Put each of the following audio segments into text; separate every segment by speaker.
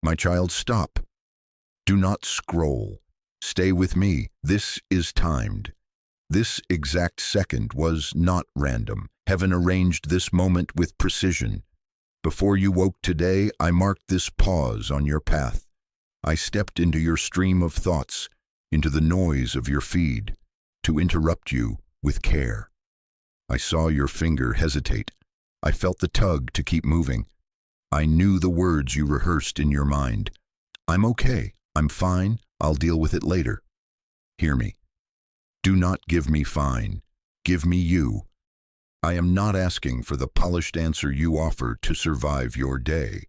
Speaker 1: My child, stop. Do not scroll. Stay with me. This is timed. This exact second was not random. Heaven arranged this moment with precision. Before you woke today, I marked this pause on your path. I stepped into your stream of thoughts, into the noise of your feed, to interrupt you with care. I saw your finger hesitate. I felt the tug to keep moving. I knew the words you rehearsed in your mind. I'm okay. I'm fine. I'll deal with it later. Hear me. Do not give me fine. Give me you. I am not asking for the polished answer you offer to survive your day.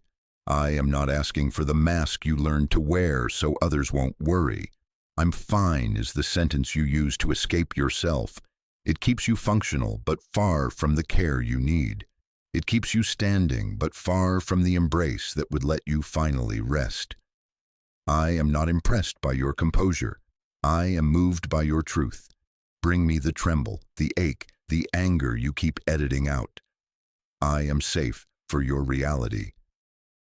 Speaker 1: I am not asking for the mask you learn to wear so others won't worry. I'm fine is the sentence you use to escape yourself. It keeps you functional, but far from the care you need. It keeps you standing, but far from the embrace that would let you finally rest. I am not impressed by your composure. I am moved by your truth. Bring me the tremble, the ache, the anger you keep editing out. I am safe for your reality.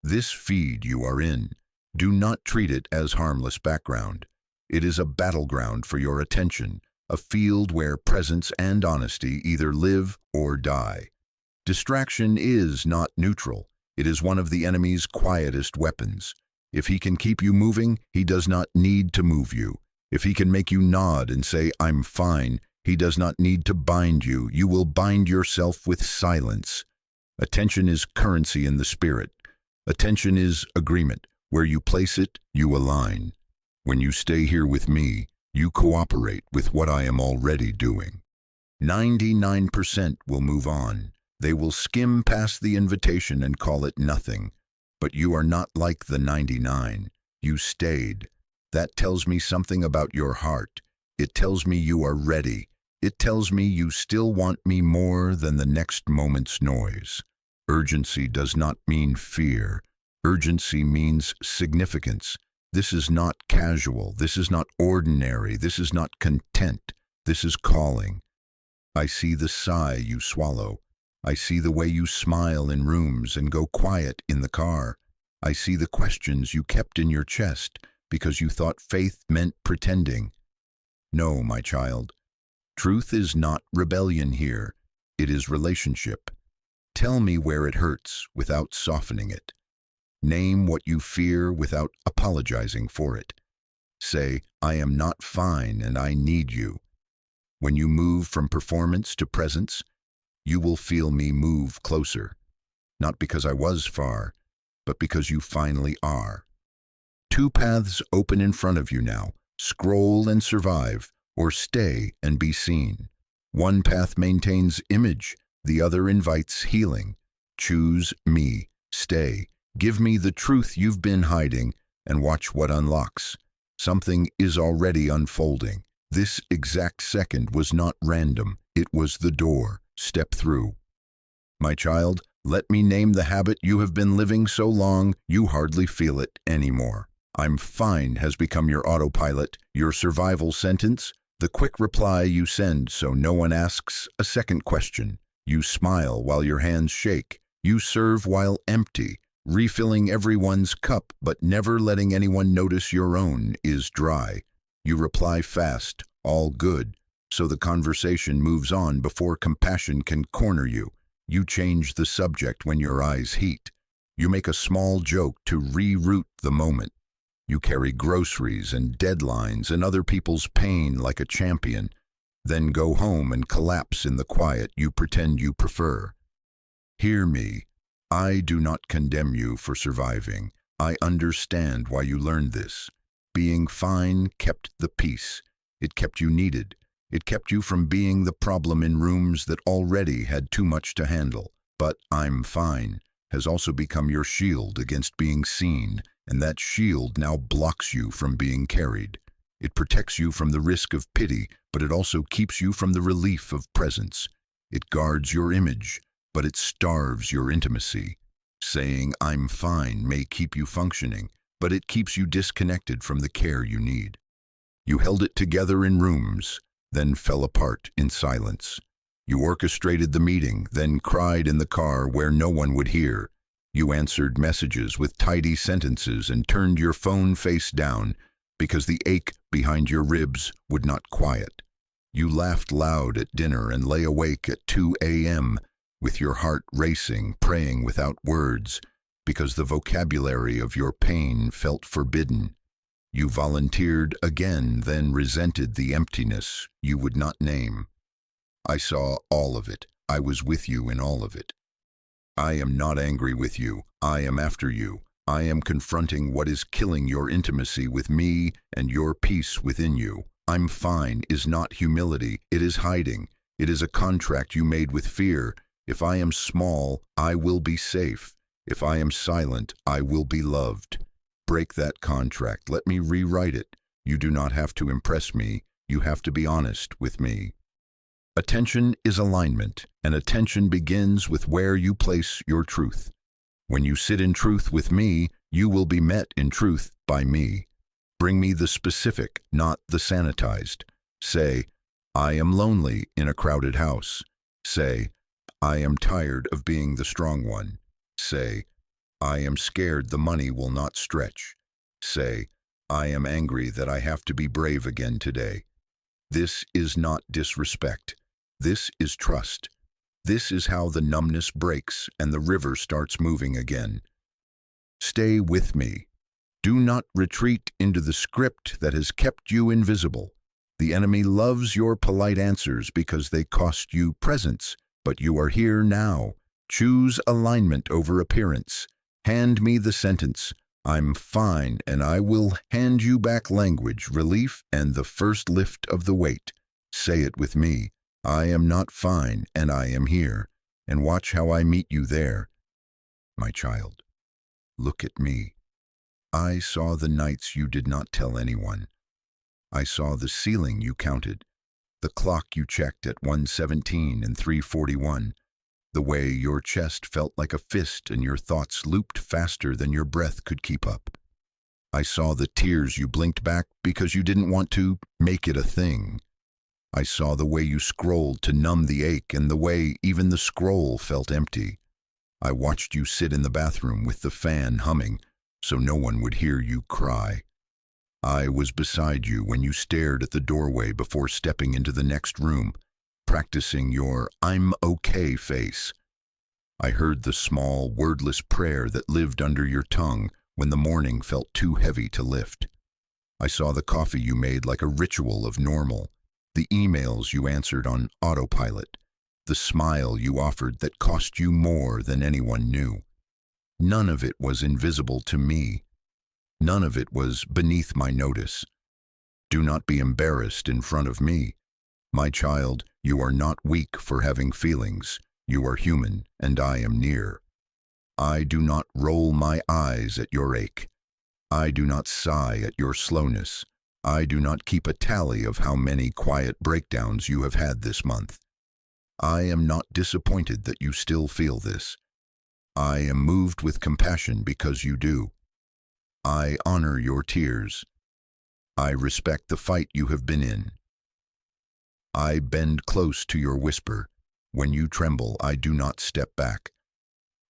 Speaker 1: This feed you are in, do not treat it as harmless background. It is a battleground for your attention, a field where presence and honesty either live or die. Distraction is not neutral. It is one of the enemy's quietest weapons. If he can keep you moving, he does not need to move you. If he can make you nod and say, I'm fine, he does not need to bind you. You will bind yourself with silence. Attention is currency in the spirit. Attention is agreement. Where you place it, you align. When you stay here with me, you cooperate with what I am already doing. 99% will move on. They will skim past the invitation and call it nothing. But you are not like the 99. You stayed. That tells me something about your heart. It tells me you are ready. It tells me you still want me more than the next moment's noise. Urgency does not mean fear. Urgency means significance. This is not casual. This is not ordinary. This is not content. This is calling. I see the sigh you swallow. I see the way you smile in rooms and go quiet in the car. I see the questions you kept in your chest because you thought faith meant pretending. No, my child. Truth is not rebellion here. It is relationship. Tell me where it hurts without softening it. Name what you fear without apologizing for it. Say, I am not fine and I need you. When you move from performance to presence, you will feel me move closer. Not because I was far, but because you finally are. Two paths open in front of you now. Scroll and survive, or stay and be seen. One path maintains image, the other invites healing. Choose me. Stay. Give me the truth you've been hiding, and watch what unlocks. Something is already unfolding. This exact second was not random. It was the door. Step through. My child, let me name the habit you have been living so long you hardly feel it anymore. I'm fine has become your autopilot, your survival sentence, the quick reply you send so no one asks a second question. You smile while your hands shake. You serve while empty, refilling everyone's cup but never letting anyone notice your own is dry. You reply fast, all good, so the conversation moves on before compassion can corner you. You change the subject when your eyes heat. You make a small joke to reroute the moment. You carry groceries and deadlines and other people's pain like a champion, then go home and collapse in the quiet you pretend you prefer. Hear me. I do not condemn you for surviving. I understand why you learned this. Being fine kept the peace. It kept you needed. It kept you from being the problem in rooms that already had too much to handle. But I'm fine has also become your shield against being seen, and that shield now blocks you from being carried. It protects you from the risk of pity, but it also keeps you from the relief of presence. It guards your image, but it starves your intimacy. Saying I'm fine may keep you functioning, but it keeps you disconnected from the care you need. You held it together in rooms, then fell apart in silence. You orchestrated the meeting, then cried in the car where no one would hear. You answered messages with tidy sentences and turned your phone face down because the ache behind your ribs would not quiet. You laughed loud at dinner and lay awake at 2 a.m. with your heart racing, praying without words because the vocabulary of your pain felt forbidden. You volunteered again, then resented the emptiness you would not name. I saw all of it. I was with you in all of it. I am not angry with you. I am after you. I am confronting what is killing your intimacy with me and your peace within you. I'm fine is not humility. It is hiding. It is a contract you made with fear. If I am small, I will be safe. If I am silent, I will be loved. Break that contract. Let me rewrite it. You do not have to impress me. You have to be honest with me. Attention is alignment, and attention begins with where you place your truth. When you sit in truth with me, you will be met in truth by me. Bring me the specific, not the sanitized. Say, I am lonely in a crowded house. Say, I am tired of being the strong one. Say, I am scared the money will not stretch. Say, I am angry that I have to be brave again today. This is not disrespect. This is trust. This is how the numbness breaks and the river starts moving again. Stay with me. Do not retreat into the script that has kept you invisible. The enemy loves your polite answers because they cost you presence, but you are here now. Choose alignment over appearance. Hand me the sentence, I'm fine, and I will hand you back language, relief, and the first lift of the weight. Say it with me. I am not fine, and I am here, and watch how I meet you there. My child, look at me. I saw the nights you did not tell anyone. I saw the ceiling you counted, the clock you checked at 1:17 and 3:41, the way your chest felt like a fist and your thoughts looped faster than your breath could keep up. I saw the tears you blinked back because you didn't want to make it a thing. I saw the way you scrolled to numb the ache and the way even the scroll felt empty. I watched you sit in the bathroom with the fan humming so no one would hear you cry. I was beside you when you stared at the doorway before stepping into the next room, practicing your I'm okay face. I heard the small, wordless prayer that lived under your tongue when the morning felt too heavy to lift. I saw the coffee you made like a ritual of normal, the emails you answered on autopilot, the smile you offered that cost you more than anyone knew. None of it was invisible to me. None of it was beneath my notice. Do not be embarrassed in front of me. My child, you are not weak for having feelings. You are human, and I am near. I do not roll my eyes at your ache. I do not sigh at your slowness. I do not keep a tally of how many quiet breakdowns you have had this month. I am not disappointed that you still feel this. I am moved with compassion because you do. I honor your tears. I respect the fight you have been in. I bend close to your whisper. When you tremble, I do not step back.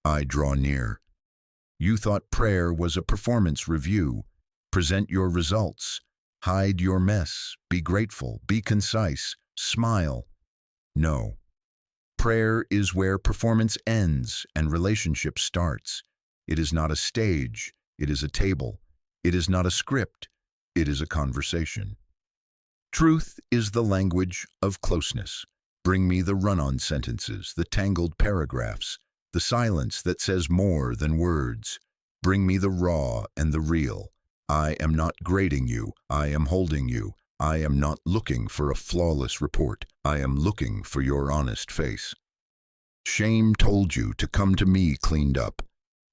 Speaker 1: I draw near. You thought prayer was a performance review. Present your results. Hide your mess. Be grateful. Be concise. Smile. No. Prayer is where performance ends and relationship starts. It is not a stage. It is a table. It is not a script. It is a conversation. Truth is the language of closeness. Bring me the run-on sentences, the tangled paragraphs, the silence that says more than words. Bring me the raw and the real. I am not grading you. I am holding you. I am not looking for a flawless report. I am looking for your honest face. Shame told you to come to me cleaned up.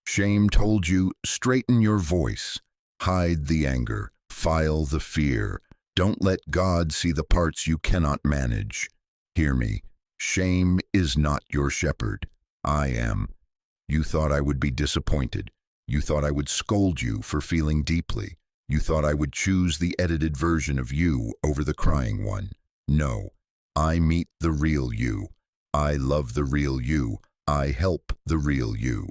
Speaker 1: Shame told you, straighten your voice. Hide the anger. File the fear. Don't let God see the parts you cannot manage. Hear me. Shame is not your shepherd. I am. You thought I would be disappointed. You thought I would scold you for feeling deeply. You thought I would choose the edited version of you over the crying one. No. I meet the real you. I love the real you. I help the real you.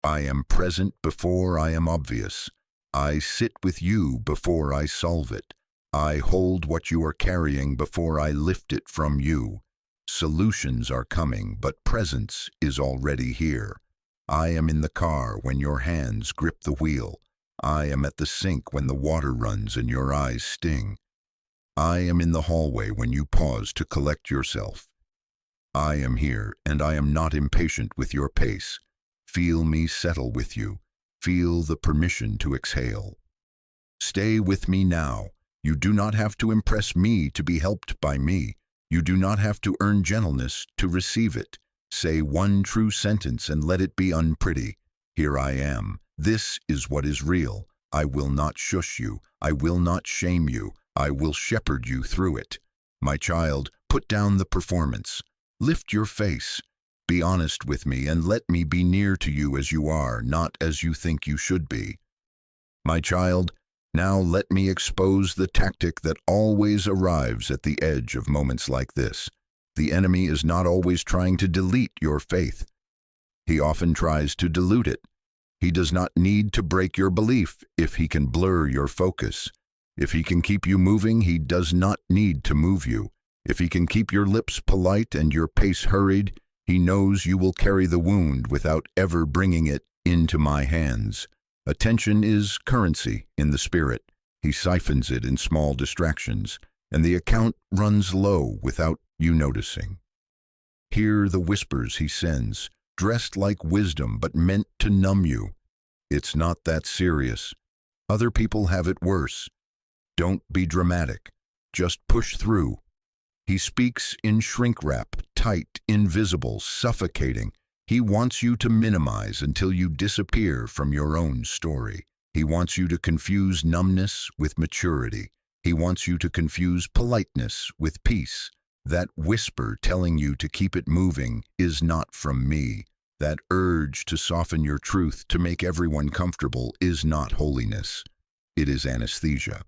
Speaker 1: I am present before I am obvious. I sit with you before I solve it. I hold what you are carrying before I lift it from you. Solutions are coming, but presence is already here. I am in the car when your hands grip the wheel. I am at the sink when the water runs and your eyes sting. I am in the hallway when you pause to collect yourself. I am here, and I am not impatient with your pace. Feel me settle with you. Feel the permission to exhale. Stay with me now. You do not have to impress me to be helped by me. You do not have to earn gentleness to receive it. Say one true sentence and let it be unpretty. Here I am. This is what is real. I will not shush you. I will not shame you. I will shepherd you through it. My child, put down the performance. Lift your face. Be honest with me and let me be near to you as you are, not as you think you should be. My child, now let me expose the tactic that always arrives at the edge of moments like this. The enemy is not always trying to delete your faith. He often tries to dilute it. He does not need to break your belief if he can blur your focus. If he can keep you moving, he does not need to move you. If he can keep your lips polite and your pace hurried, he knows you will carry the wound without ever bringing it into my hands. Attention is currency in the spirit. He siphons it in small distractions, and the account runs low without you noticing. Hear the whispers he sends, dressed like wisdom but meant to numb you. It's not that serious. Other people have it worse. Don't be dramatic. Just push through. He speaks in shrink wrap, tight, invisible, suffocating. He wants you to minimize until you disappear from your own story. He wants you to confuse numbness with maturity. He wants you to confuse politeness with peace. That whisper telling you to keep it moving is not from me. That urge to soften your truth to make everyone comfortable is not holiness. It is anesthesia.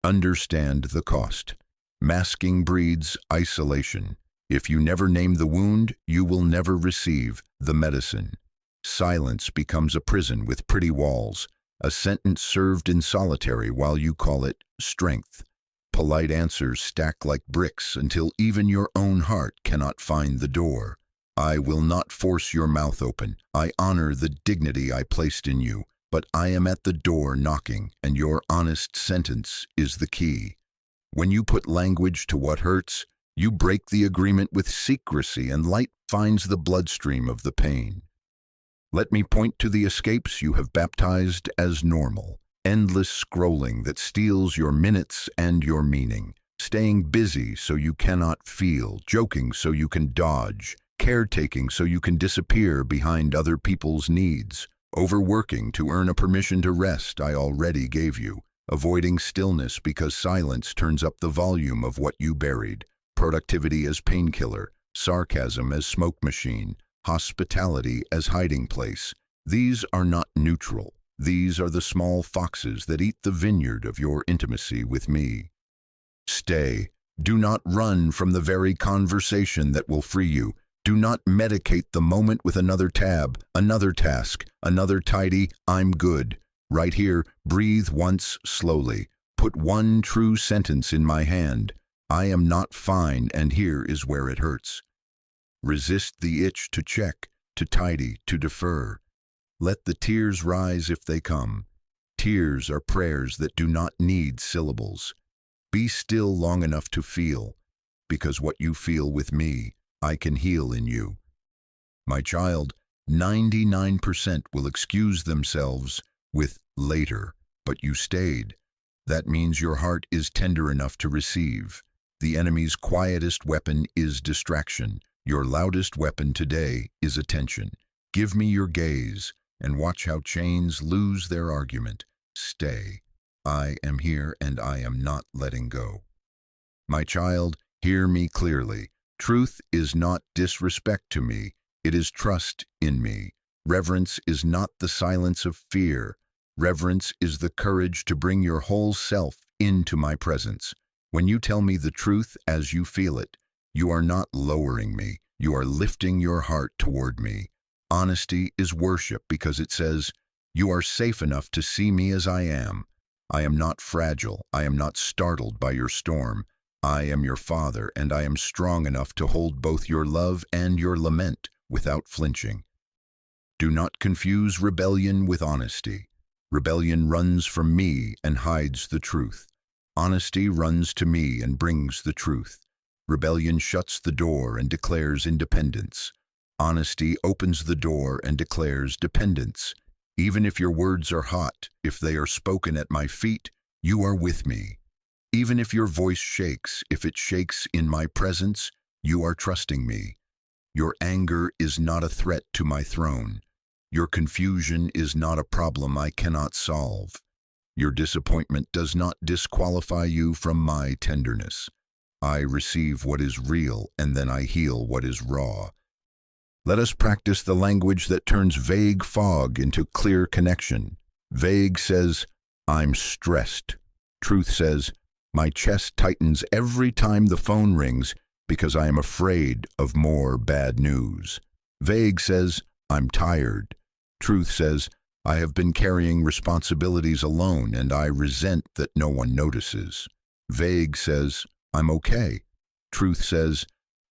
Speaker 1: Understand the cost. Masking breeds isolation. If you never name the wound, you will never receive the medicine. Silence becomes a prison with pretty walls, a sentence served in solitary while you call it strength. Polite answers stack like bricks until even your own heart cannot find the door. I will not force your mouth open. I honor the dignity I placed in you, but I am at the door knocking, and your honest sentence is the key. When you put language to what hurts, you break the agreement with secrecy, and light finds the bloodstream of the pain. Let me point to the escapes you have baptized as normal. Endless scrolling that steals your minutes and your meaning. Staying busy so you cannot feel. Joking so you can dodge. Caretaking so you can disappear behind other people's needs. Overworking to earn a permission to rest I already gave you. Avoiding stillness because silence turns up the volume of what you buried. Productivity as painkiller, sarcasm as smoke machine, hospitality as hiding place. These are not neutral. These are the small foxes that eat the vineyard of your intimacy with me. Stay. Do not run from the very conversation that will free you. Do not medicate the moment with another tab, another task, another tidy, I'm good. Right here, breathe once slowly. Put one true sentence in my hand. I am not fine, and here is where it hurts. Resist the itch to check, to tidy, to defer. Let the tears rise if they come. Tears are prayers that do not need syllables. Be still long enough to feel, because what you feel with me, I can heal in you. My child, 99% will excuse themselves with later, but you stayed. That means your heart is tender enough to receive. The enemy's quietest weapon is distraction. Your loudest weapon today is attention. Give me your gaze and watch how chains lose their argument. Stay. I am here and I am not letting go. My child, hear me clearly. Truth is not disrespect to me. It is trust in me. Reverence is not the silence of fear. Reverence is the courage to bring your whole self into my presence. When you tell me the truth as you feel it, you are not lowering me. You are lifting your heart toward me. Honesty is worship because it says, "You are safe enough to see me as I am. I am not fragile. I am not startled by your storm. I am your father, and I am strong enough to hold both your love and your lament without flinching." Do not confuse rebellion with honesty. Rebellion runs from me and hides the truth. Honesty runs to me and brings the truth. Rebellion shuts the door and declares independence. Honesty opens the door and declares dependence. Even if your words are hot, if they are spoken at my feet, you are with me. Even if your voice shakes, if it shakes in my presence, you are trusting me. Your anger is not a threat to my throne. Your confusion is not a problem I cannot solve. Your disappointment does not disqualify you from my tenderness. I receive what is real, and then I heal what is raw. Let us practice the language that turns vague fog into clear connection. Vague says, "I'm stressed." Truth says, "My chest tightens every time the phone rings because I am afraid of more bad news." Vague says, "I'm tired." Truth says, "I have been carrying responsibilities alone and I resent that no one notices." Vague says, "I'm okay." Truth says,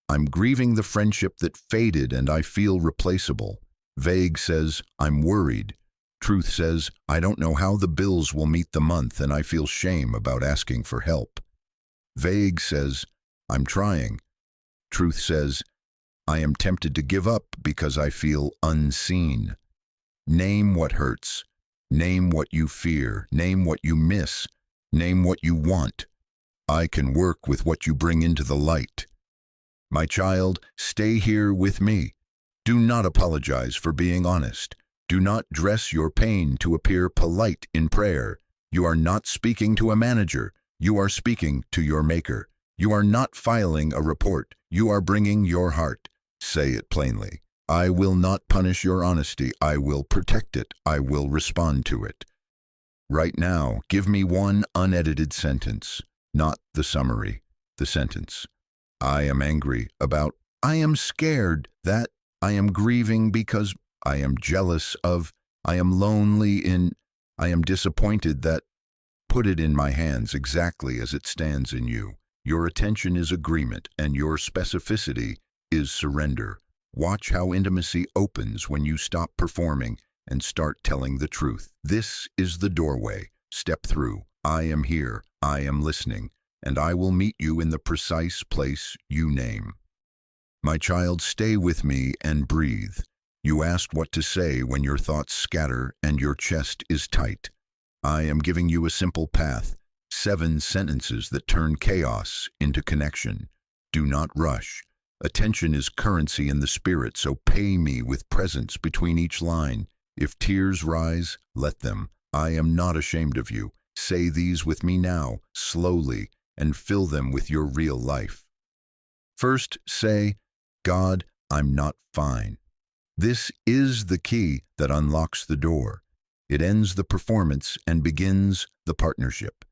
Speaker 1: "I'm grieving the friendship that faded and I feel replaceable." Vague says, "I'm worried." Truth says, "I don't know how the bills will meet the month and I feel shame about asking for help." Vague says, "I'm trying." Truth says, "I am tempted to give up because I feel unseen." Name what hurts. Name what you fear. Name what you miss. Name what you want. I can work with what you bring into the light. My child, stay here with me. Do not apologize for being honest. Do not dress your pain to appear polite in prayer. You are not speaking to a manager. You are speaking to your Maker. You are not filing a report. You are bringing your heart. Say it plainly. I will not punish your honesty. I will protect it. I will respond to it. Right now, give me one unedited sentence, not the summary, the sentence. I am angry about, I am scared that, I am grieving because, I am jealous of, I am lonely in, I am disappointed that. Put it in my hands exactly as it stands in you. Your attention is agreement and your specificity is surrender. Watch how intimacy opens when you stop performing and start telling the truth. This is the doorway. Step through. I am here. I am listening. And I will meet you in the precise place you name. My child, stay with me and breathe. You asked what to say when your thoughts scatter and your chest is tight. I am giving you a simple path, 7 sentences that turn chaos into connection. Do not rush. Attention is currency in the spirit, so pay me with presence between each line. If tears rise, let them. I am not ashamed of you. Say these with me now, slowly, and fill them with your real life. First, say, God, I'm not fine. This is the key that unlocks the door. It ends the performance and begins the partnership.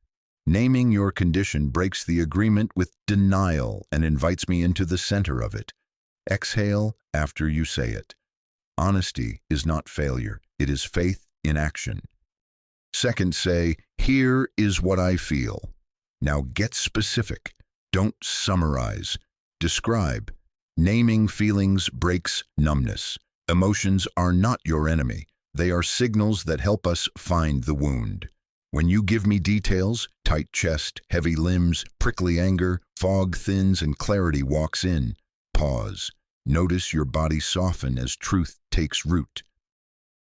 Speaker 1: Naming your condition breaks the agreement with denial and invites me into the center of it. Exhale after you say it. Honesty is not failure. It is faith in action. Second, say, here is what I feel. Now get specific. Don't summarize. Describe. Naming feelings breaks numbness. Emotions are not your enemy. They are signals that help us find the wound. When you give me details, tight chest, heavy limbs, prickly anger, fog thins and clarity walks in. Pause. Notice your body soften as truth takes root.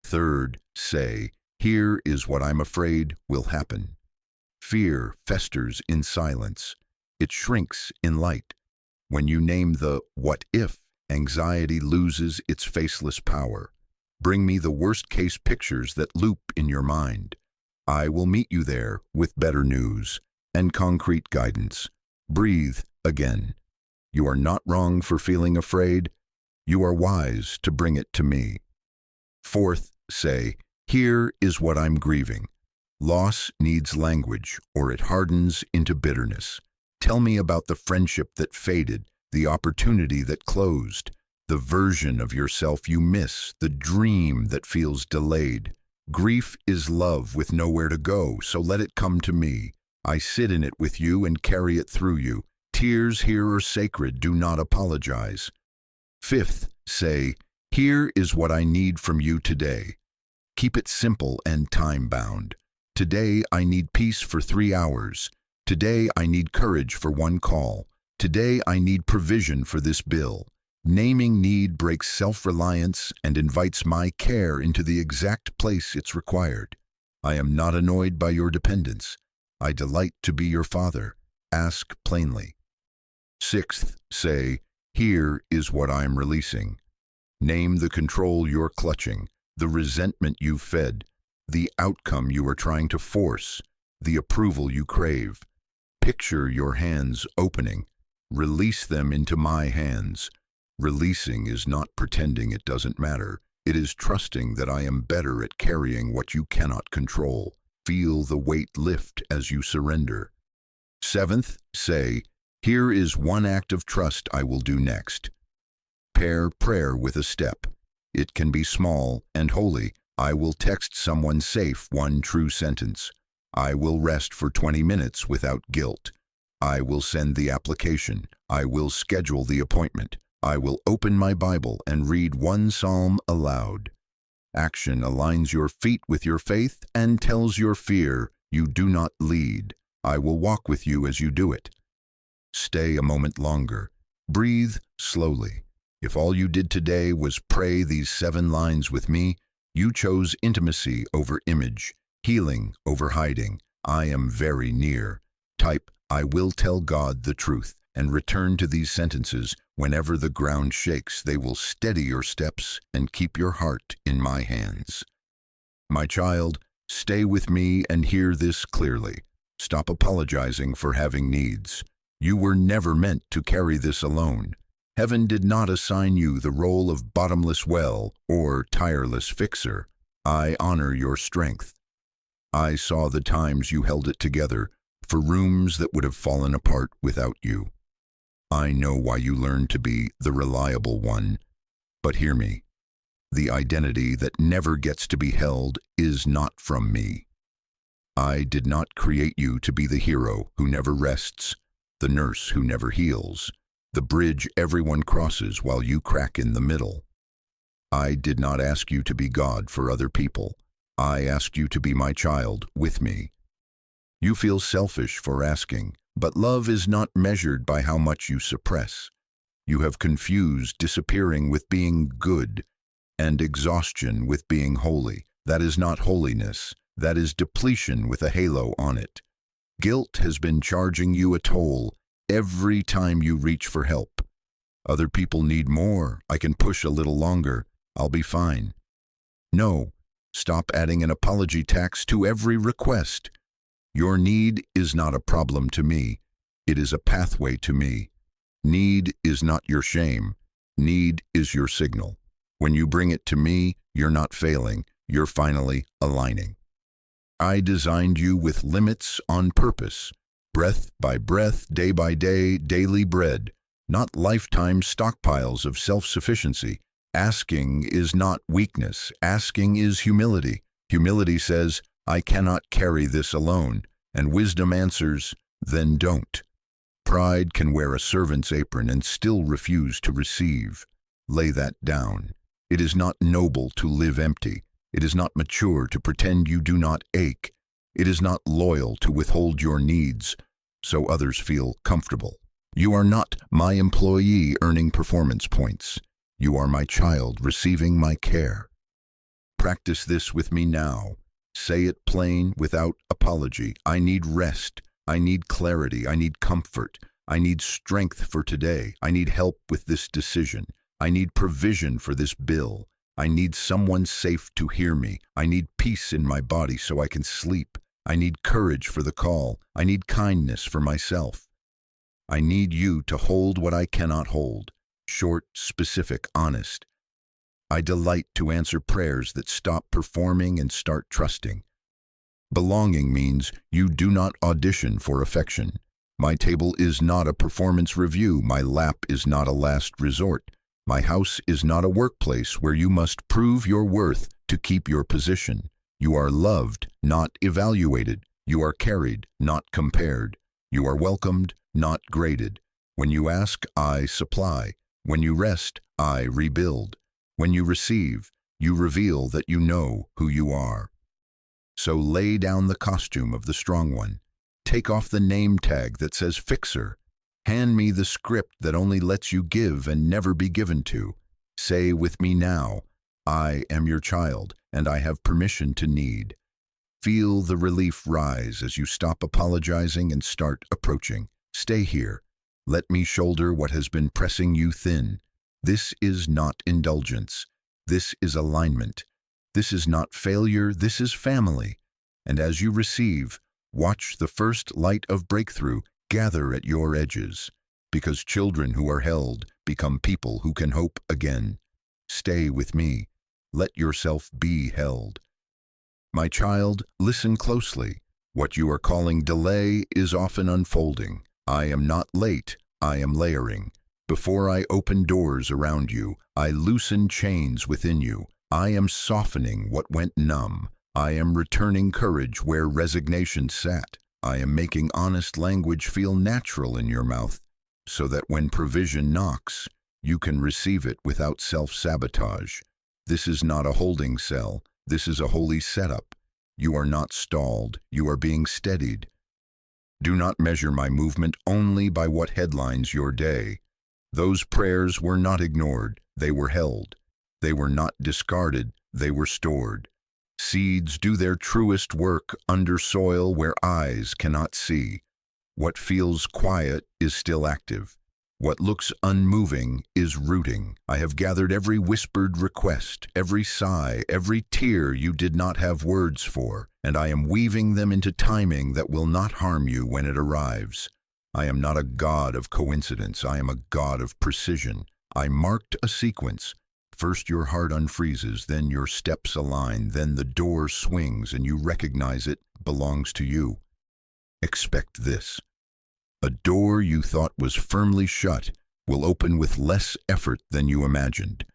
Speaker 1: Third, say, here is what I'm afraid will happen. Fear festers in silence. It shrinks in light. When you name the what if, anxiety loses its faceless power. Bring me the worst-case pictures that loop in your mind. I will meet you there with better news and concrete guidance. Breathe again. You are not wrong for feeling afraid. You are wise to bring it to me. Fourth, say, here is what I'm grieving. Loss needs language, or it hardens into bitterness. Tell me about the friendship that faded, the opportunity that closed, the version of yourself you miss, the dream that feels delayed. Grief is love with nowhere to go, so let it come to me. I sit in it with you and carry it through you. Tears here are sacred, do not apologize. Fifth, say, here is what I need from you today. Keep it simple and time-bound. Today I need peace for 3 hours. Today I need courage for 1 call. Today I need provision for this bill. Naming need breaks self-reliance and invites my care into the exact place it's required. I am not annoyed by your dependence. I delight to be your father. Ask plainly. Sixth, say, here is what I am releasing. Name the control you're clutching, the resentment you've fed, the outcome you are trying to force, the approval you crave. Picture your hands opening. Release them into my hands. Releasing is not pretending it doesn't matter. It is trusting that I am better at carrying what you cannot control. Feel the weight lift as you surrender. Seventh, say, here is one act of trust I will do next. Pair prayer with a step. It can be small and holy. I will text someone safe 1 true sentence. I will rest for 20 minutes without guilt. I will send the application. I will schedule the appointment. I will open my Bible and read 1 psalm aloud. Action aligns your feet with your faith and tells your fear, you do not lead. I will walk with you as you do it. Stay a moment longer. Breathe slowly. If all you did today was pray these 7 lines with me, you chose intimacy over image, healing over hiding. I am very near. Type, I will tell God the truth, and return to these sentences. Whenever the ground shakes, they will steady your steps and keep your heart in my hands. My child, stay with me and hear this clearly. Stop apologizing for having needs. You were never meant to carry this alone. Heaven did not assign you the role of bottomless well or tireless fixer. I honor your strength. I saw the times you held it together for rooms that would have fallen apart without you. I know why you learned to be the reliable one, but hear me. The identity that never gets to be held is not from me. I did not create you to be the hero who never rests, the nurse who never heals, the bridge everyone crosses while you crack in the middle. I did not ask you to be God for other people. I asked you to be my child with me. You feel selfish for asking, but love is not measured by how much you suppress. You have confused disappearing with being good and exhaustion with being holy. That is not holiness. That is depletion with a halo on it. Guilt has been charging you a toll every time you reach for help. Other people need more. I can push a little longer. I'll be fine. No, stop adding an apology tax to every request. Your need is not a problem to me. It is a pathway to me. Need is not your shame. Need is your signal. When you bring it to me, you're not failing. You're finally aligning. I designed you with limits on purpose. Breath by breath, day by day, daily bread. Not lifetime stockpiles of self-sufficiency. Asking is not weakness. Asking is humility. Humility says, I cannot carry this alone. And wisdom answers, then don't. Pride can wear a servant's apron and still refuse to receive. Lay that down. It is not noble to live empty. It is not mature to pretend you do not ache. It is not loyal to withhold your needs so others feel comfortable. You are not my employee earning performance points. You are my child receiving my care. Practice this with me now. Say it plain without apology. I need rest. I need clarity. I need comfort. I need strength for today. I need help with this decision. I need provision for this bill. I need someone safe to hear me. I need peace in my body so I can sleep. I need courage for the call. I need kindness for myself. I need you to hold what I cannot hold. Short, specific, honest. I delight to answer prayers that stop performing and start trusting. Belonging means you do not audition for affection. My table is not a performance review. My lap is not a last resort. My house is not a workplace where you must prove your worth to keep your position. You are loved, not evaluated. You are carried, not compared. You are welcomed, not graded. When you ask, I supply. When you rest, I rebuild. When you receive, you reveal that you know who you are. So lay down the costume of the strong one. Take off the name tag that says fixer. Hand me the script that only lets you give and never be given to. Say with me now, I am your child, and I have permission to need. Feel the relief rise as you stop apologizing and start approaching. Stay here. Let me shoulder what has been pressing you thin. This is not indulgence. This is alignment. This is not failure. This is family. And as you receive, watch the first light of breakthrough gather at your edges, because children who are held become people who can hope again. Stay with me. Let yourself be held. My child, listen closely. What you are calling delay is often unfolding. I am not late, I am layering. Before I open doors around you, I loosen chains within you. I am softening what went numb. I am returning courage where resignation sat. I am making honest language feel natural in your mouth, so that when provision knocks, you can receive it without self-sabotage. This is not a holding cell. This is a holy setup. You are not stalled. You are being steadied. Do not measure my movement only by what headlines your day. Those prayers were not ignored. They were held. They were not discarded. They were stored. Seeds do their truest work under soil where eyes cannot see. What feels quiet is still active. What looks unmoving is rooting. I have gathered every whispered request, every sigh, every tear you did not have words for, and I am weaving them into timing that will not harm you when it arrives. I am not a god of coincidence. I am a god of precision. I marked a sequence. First your heart unfreezes, then your steps align, then the door swings and you recognize it belongs to you. Expect this. A door you thought was firmly shut will open with less effort than you imagined.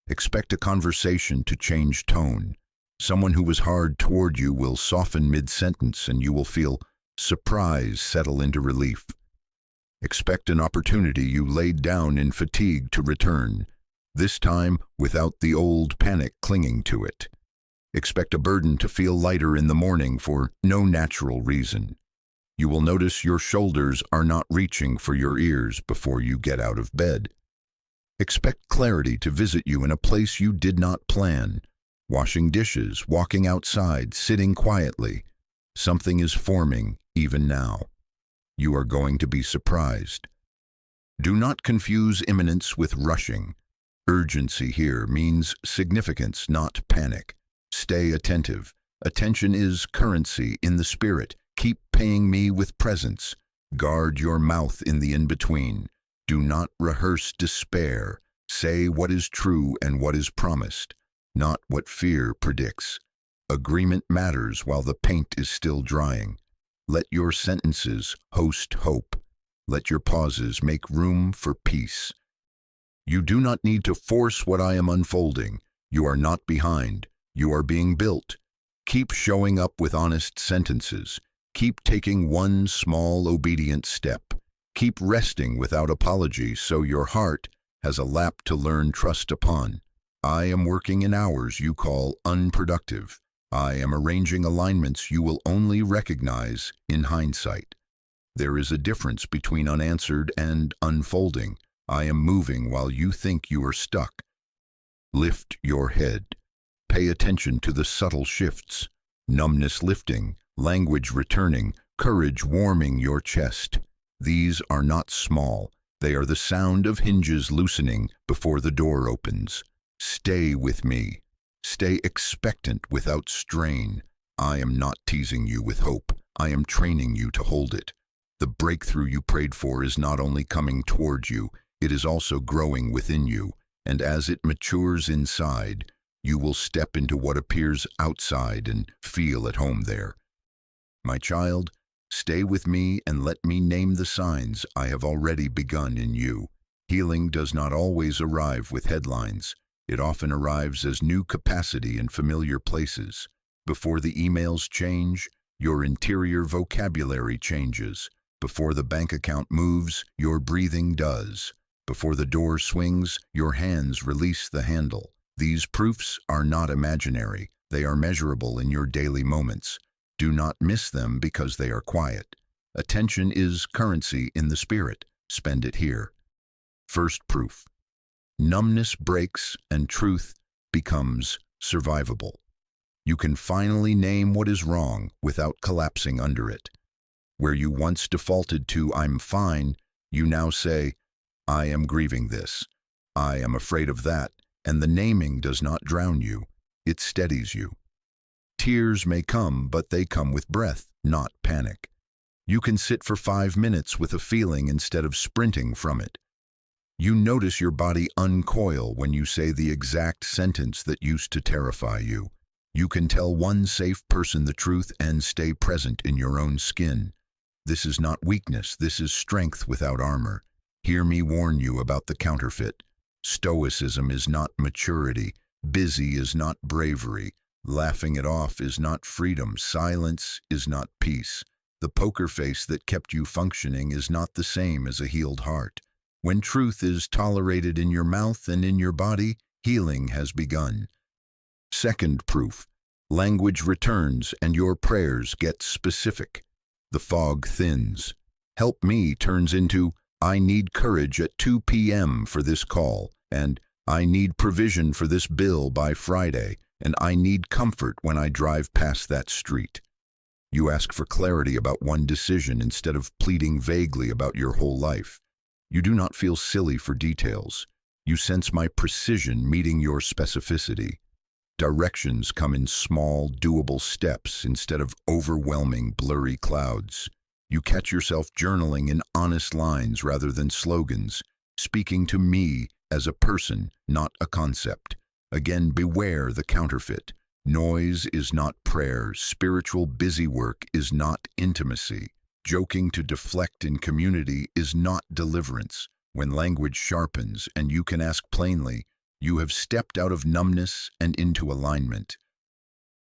Speaker 1: Expect a conversation to change tone. Someone who was hard toward you will soften mid-sentence and you will feel surprise settle into relief. Expect an opportunity you laid down in fatigue to return, this time without the old panic clinging to it. Expect a burden to feel lighter in the morning for no natural reason. You will notice your shoulders are not reaching for your ears before you get out of bed. Expect clarity to visit you in a place you did not plan. Washing dishes, walking outside, sitting quietly. Something is forming even now. You are going to be surprised. Do not confuse imminence with rushing. Urgency here means significance, not panic. Stay attentive. Attention is currency in the spirit. Keep paying me with presence. Guard your mouth in the in-between. Do not rehearse despair. Say what is true and what is promised, not what fear predicts. Agreement matters while the paint is still drying. Let your sentences host hope. Let your pauses make room for peace. You do not need to force what I am unfolding. You are not behind. You are being built. Keep showing up with honest sentences. Keep taking one small obedient step. Keep resting without apology so your heart has a lap to learn trust upon. I am working in hours you call unproductive. I am arranging alignments you will only recognize in hindsight. There is a difference between unanswered and unfolding. I am moving while you think you are stuck. Lift your head. Pay attention to the subtle shifts. Numbness lifting, language returning, courage warming your chest. These are not small. They are the sound of hinges loosening before the door opens. Stay with me. Stay expectant without strain. I am not teasing you with hope. I am training you to hold it. The breakthrough you prayed for is not only coming toward you, it is also growing within you, and as it matures inside, you will step into what appears outside and feel at home there. My child, stay with me and let me name the signs I have already begun in you. Healing does not always arrive with headlines. It often arrives as new capacity in familiar places. Before the emails change, your interior vocabulary changes. Before the bank account moves, your breathing does. Before the door swings, your hands release the handle. These proofs are not imaginary. They are measurable in your daily moments. Do not miss them because they are quiet. Attention is currency in the spirit. Spend it here. First proof. Numbness breaks and truth becomes survivable. You can finally name what is wrong without collapsing under it. Where you once defaulted to "I'm fine," you now say, "I am grieving this. I am afraid of that," and the naming does not drown you. It steadies you. Tears may come, but they come with breath, not panic. You can sit for 5 minutes with a feeling instead of sprinting from it. You notice your body uncoil when you say the exact sentence that used to terrify you. You can tell one safe person the truth and stay present in your own skin. This is not weakness, this is strength without armor. Hear me warn you about the counterfeit. Stoicism is not maturity. Busy is not bravery. Laughing it off is not freedom. Silence is not peace. The poker face that kept you functioning is not the same as a healed heart. When truth is tolerated in your mouth and in your body, healing has begun. Second proof. Language returns and your prayers get specific. The fog thins. "Help me" turns into "I need courage at 2 p.m. for this call," and "I need provision for this bill by Friday," and "I need comfort when I drive past that street." You ask for clarity about one decision instead of pleading vaguely about your whole life. You do not feel silly for details. You sense my precision meeting your specificity. Directions come in small, doable steps instead of overwhelming, blurry clouds. You catch yourself journaling in honest lines rather than slogans, speaking to me as a person, not a concept. Again, beware the counterfeit. Noise is not prayer. Spiritual busywork is not intimacy. Joking to deflect in community is not deliverance. When language sharpens and you can ask plainly, you have stepped out of numbness and into alignment.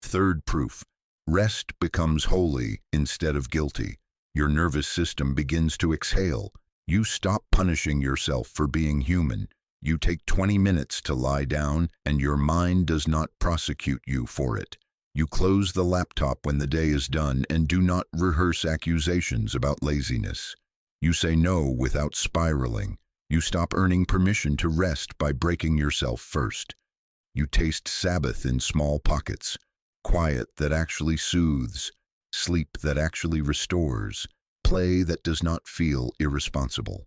Speaker 1: Third proof. Rest becomes holy instead of guilty. Your nervous system begins to exhale. You stop punishing yourself for being human. You take 20 minutes to lie down, and your mind does not prosecute you for it. You close the laptop when the day is done and do not rehearse accusations about laziness. You say no without spiraling. You stop earning permission to rest by breaking yourself first. You taste Sabbath in small pockets, quiet that actually soothes, sleep that actually restores, play that does not feel irresponsible.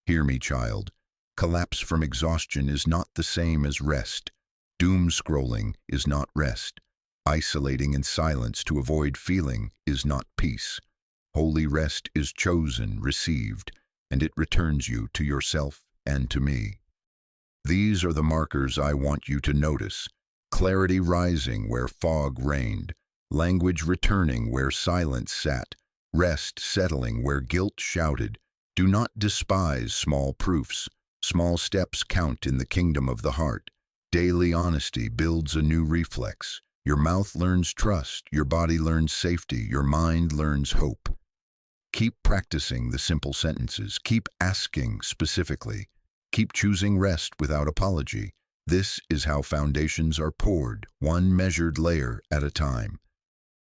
Speaker 1: Hear me, child. Collapse from exhaustion is not the same as rest. Doom scrolling is not rest. Isolating in silence to avoid feeling is not peace. Holy rest is chosen, received, and it returns you to yourself and to me. These are the markers I want you to notice. Clarity rising where fog reigned, language returning where silence sat, rest settling where guilt shouted. Do not despise small proofs. Small steps count in the kingdom of the heart. Daily honesty builds a new reflex. Your mouth learns trust, your body learns safety, your mind learns hope. Keep practicing the simple sentences. Keep asking specifically. Keep choosing rest without apology. This is how foundations are poured, one measured layer at a time.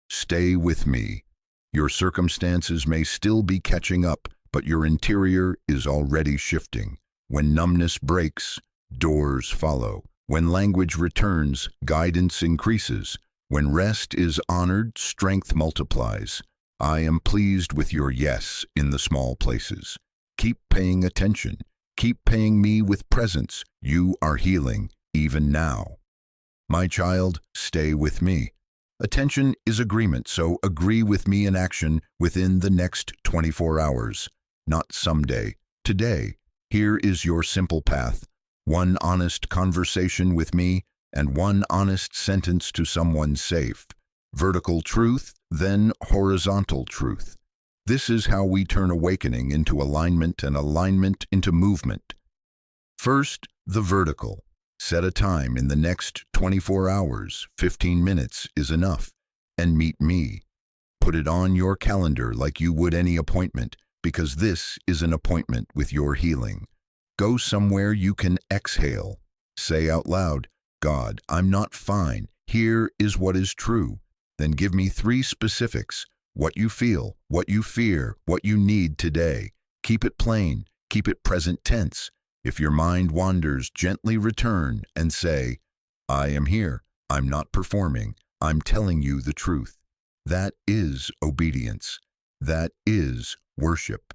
Speaker 1: Stay with me. Your circumstances may still be catching up, but your interior is already shifting. When numbness breaks, doors follow. When language returns, guidance increases. When rest is honored, strength multiplies. I am pleased with your yes in the small places. Keep paying attention. Keep paying me with presence. You are healing, even now. My child, stay with me. Attention is agreement, so agree with me in action within the next 24 hours. Not someday, today. Here is your simple path. One honest conversation with me and one honest sentence to someone safe. Vertical truth, then horizontal truth. This is how we turn awakening into alignment and alignment into movement. First, the vertical. Set a time in the next 24 hours, 15 minutes is enough, and meet me. Put it on your calendar like you would any appointment, because this is an appointment with your healing. Go somewhere you can exhale. Say out loud, God, I'm not fine. Here is what is true. Then give me 3 specifics: what you feel, what you fear, what you need today. Keep it plain, keep it present tense. If your mind wanders, gently return and say, I am here, I'm not performing, I'm telling you the truth. That is obedience. That is worship.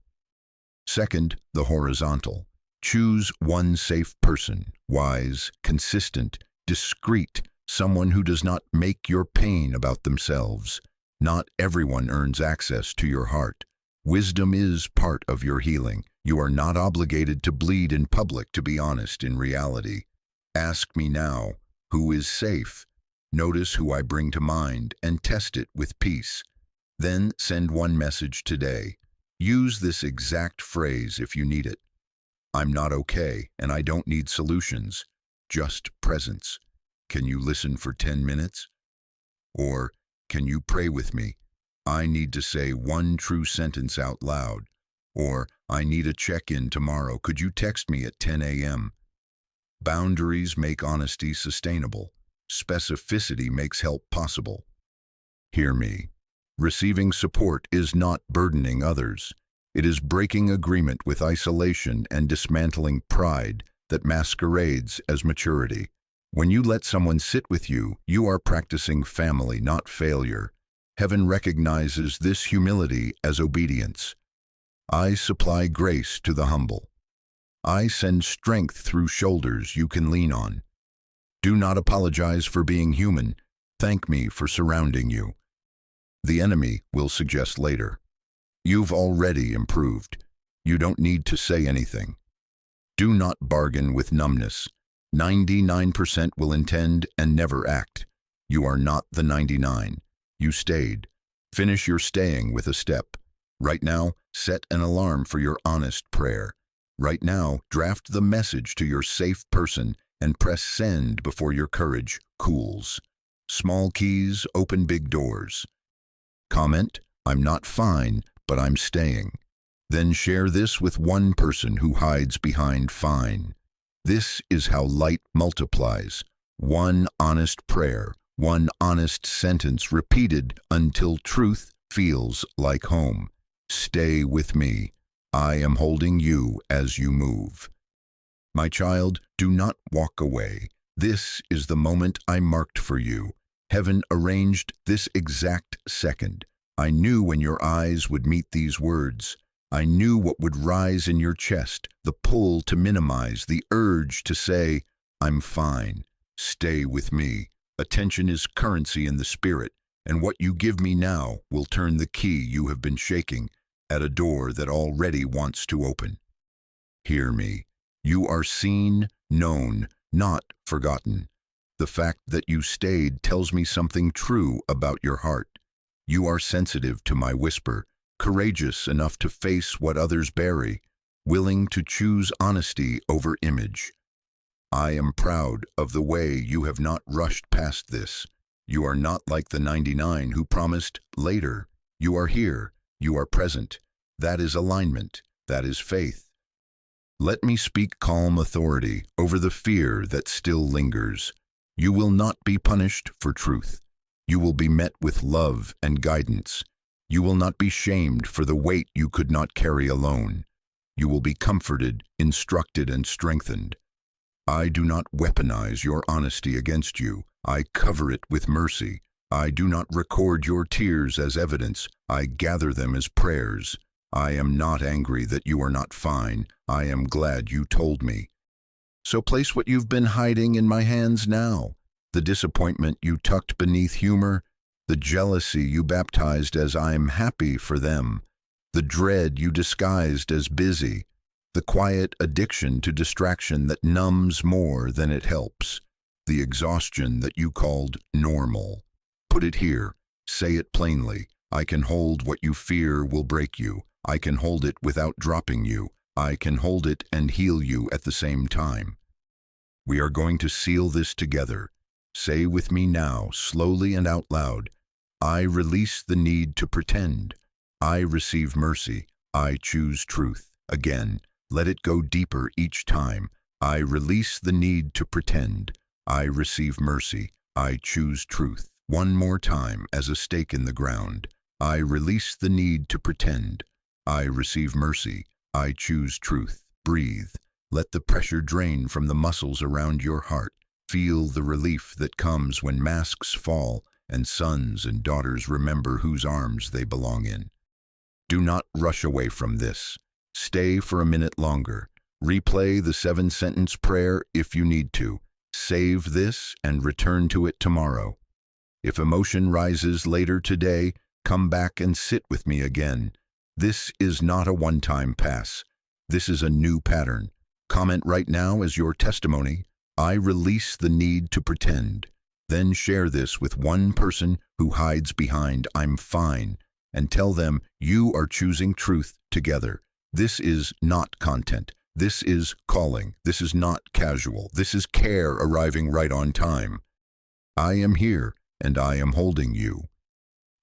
Speaker 1: Second, the horizontal. Choose one safe person, wise, consistent, discreet, someone who does not make your pain about themselves. Not everyone earns access to your heart. Wisdom is part of your healing. You are not obligated to bleed in public to be honest in reality. Ask me now, who is safe? Notice who I bring to mind and test it with peace. Then send one message today. Use this exact phrase if you need it. I'm not okay, and I don't need solutions, just presence. Can you listen for 10 minutes? Or, can you pray with me? I need to say one true sentence out loud. Or, I need a check-in tomorrow. Could you text me at 10 a.m.? Boundaries make honesty sustainable. Specificity makes help possible. Hear me. Receiving support is not burdening others. It is breaking agreement with isolation and dismantling pride that masquerades as maturity. When you let someone sit with you, you are practicing family, not failure. Heaven recognizes this humility as obedience. I supply grace to the humble. I send strength through shoulders you can lean on. Do not apologize for being human. Thank me for surrounding you. The enemy will suggest later. You've already improved. You don't need to say anything. Do not bargain with numbness. 99% will intend and never act. You are not the 99. You stayed. Finish your staying with a step. Right now, set an alarm for your honest prayer. Right now, draft the message to your safe person and press send before your courage cools. Small keys open big doors. Comment, I'm not fine, but I'm staying. Then share this with one person who hides behind fine. This is how light multiplies. One honest prayer, one honest sentence repeated until truth feels like home. Stay with me. I am holding you as you move. My child, do not walk away. This is the moment I marked for you. Heaven arranged this exact second. I knew when your eyes would meet these words. I knew what would rise in your chest, the pull to minimize, the urge to say, I'm fine. Stay with me. Attention is currency in the spirit, and what you give me now will turn the key you have been shaking at a door that already wants to open. Hear me. You are seen, known, not forgotten. The fact that you stayed tells me something true about your heart. You are sensitive to my whisper, courageous enough to face what others bury, willing to choose honesty over image. I am proud of the way you have not rushed past this. You are not like the 99 who promised later. You are here. You are present. That is alignment. That is faith. Let me speak calm authority over the fear that still lingers. You will not be punished for truth. You will be met with love and guidance. You will not be shamed for the weight you could not carry alone. You will be comforted, instructed, and strengthened. I do not weaponize your honesty against you. I cover it with mercy. I do not record your tears as evidence. I gather them as prayers. I am not angry that you are not fine. I am glad you told me. So place what you've been hiding in my hands now. The disappointment you tucked beneath humor, the jealousy you baptized as I'm happy for them, the dread you disguised as busy, the quiet addiction to distraction that numbs more than it helps, the exhaustion that you called normal. Put it here. Say it plainly. I can hold what you fear will break you. I can hold it without dropping you. I can hold it and heal you at the same time. We are going to seal this together. Say with me now, slowly and out loud, I release the need to pretend. I receive mercy. I choose truth. Again, let it go deeper each time. I release the need to pretend. I receive mercy. I choose truth. One more time as a stake in the ground. I release the need to pretend. I receive mercy. I choose truth. Breathe. Let the pressure drain from the muscles around your heart. Feel the relief that comes when masks fall and sons and daughters remember whose arms they belong in. Do not rush away from this. Stay for a minute longer. Replay the 7-sentence prayer if you need to. Save this and return to it tomorrow. If emotion rises later today, come back and sit with me again. This is not a one-time pass. This is a new pattern. Comment right now as your testimony. I release the need to pretend. Then share this with one person who hides behind "I'm fine" and tell them you are choosing truth together. This is not content. This is calling. This is not casual. This is care arriving right on time. I am here and I am holding you.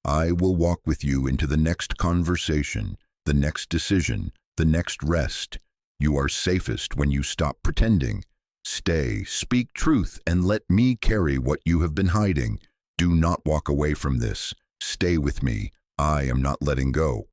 Speaker 1: I will walk with you into the next conversation, the next decision, the next rest. You are safest when you stop pretending. Stay, speak truth, and let me carry what you have been hiding. Do not walk away from this. Stay with me. I am not letting go.